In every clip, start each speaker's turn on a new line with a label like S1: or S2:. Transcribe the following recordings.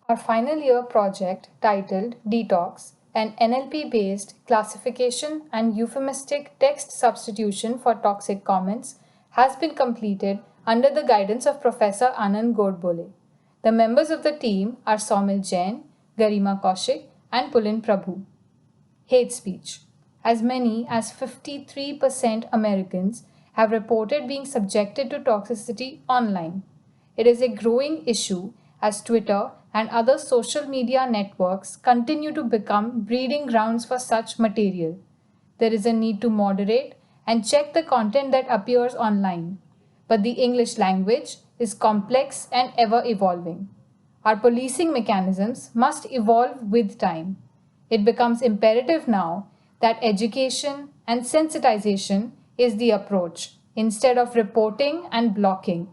S1: Our final year project, titled Detox, an NLP based classification and euphemistic text substitution for toxic comments, has been completed under the guidance of Professor Anand Godbole. The members of the team are Saumil Jain, Garima Kaushik, and Pulin Prabhu. Hate speech. As many as 53% Americans have reported being subjected to toxicity online. It is a growing issue as Twitter and other social media networks continue to become breeding grounds for such material. There is a need to moderate and check the content that appears online. But the English language is complex and ever evolving. Our policing mechanisms must evolve with time. It becomes imperative now that education and sensitization is the approach instead of reporting and blocking.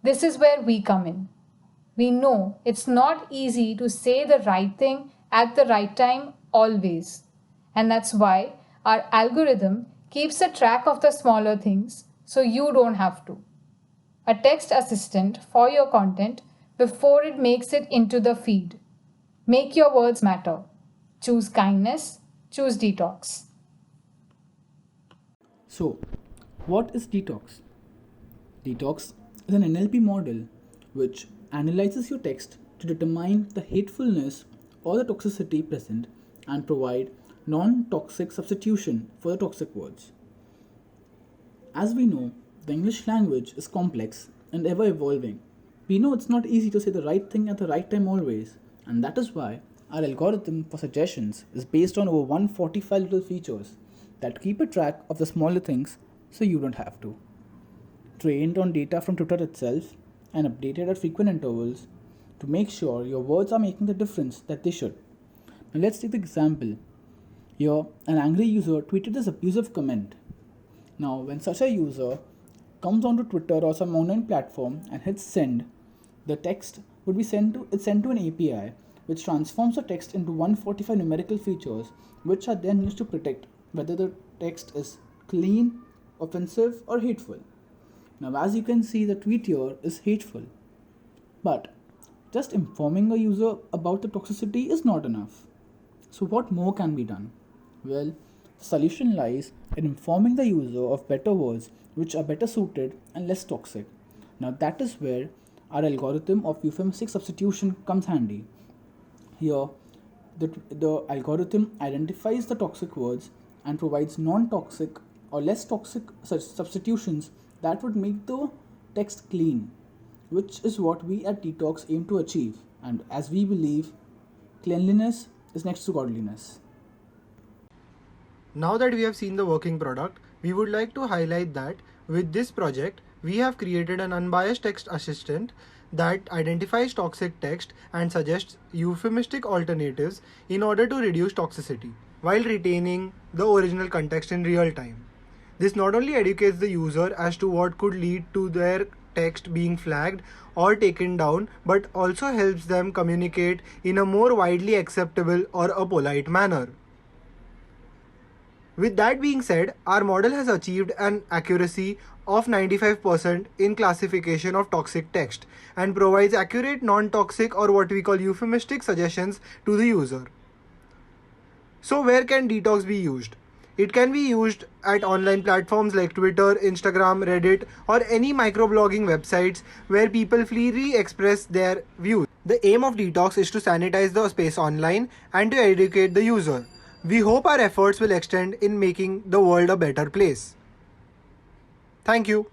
S1: This is where we come in. We know it's not easy to say the right thing at the right time always. And that's why our algorithm keeps a track of the smaller things so you don't have to. A text assistant for your content before it makes it into the feed. Make your words matter. Choose kindness, choose detox.
S2: So, what is detox? Detox is an NLP model which analyzes your text to determine the hatefulness or the toxicity present and provide non-toxic substitution for the toxic words. As we know, the English language is complex and ever evolving. We know it's not easy to say the right thing at the right time always, and that is why our algorithm for suggestions is based on over 145 little features that keep a track of the smaller things so you don't have to. Trained on data from Twitter itself and updated at frequent intervals to make sure your words are making the difference that they should. Now let's take the example. Here, an angry user tweeted this abusive comment. Now, when such a user comes onto Twitter or some online platform and hits send, the text would be sent to an API which transforms the text into 145 numerical features which are then used to predict whether the text is clean, offensive or hateful. Now as you can see, the tweet here is hateful. But just informing a user about the toxicity is not enough. So what more can be done? Well, the solution lies in informing the user of better words which are better suited and less toxic. Now that is where our algorithm of euphemistic substitution comes handy. Here, the algorithm identifies the toxic words and provides non-toxic or less toxic substitutions that would make the text clean, which is what we at Detox aim to achieve. And as we believe, cleanliness is next to godliness.
S3: Now that we have seen the working product, we would like to highlight that with this project, we have created an unbiased text assistant that identifies toxic text and suggests euphemistic alternatives in order to reduce toxicity, while retaining the original context in real time. This not only educates the user as to what could lead to their text being flagged or taken down, but also helps them communicate in a more widely acceptable or a polite manner. With that being said, our model has achieved an accuracy of 95% in classification of toxic text and provides accurate non-toxic or what we call euphemistic suggestions to the user. So where can Detox be used? It can be used at online platforms like Twitter, Instagram, Reddit, or any microblogging websites where people freely express their views. The aim of Detox is to sanitize the space online and to educate the user. We hope our efforts will extend in making the world a better place. Thank you.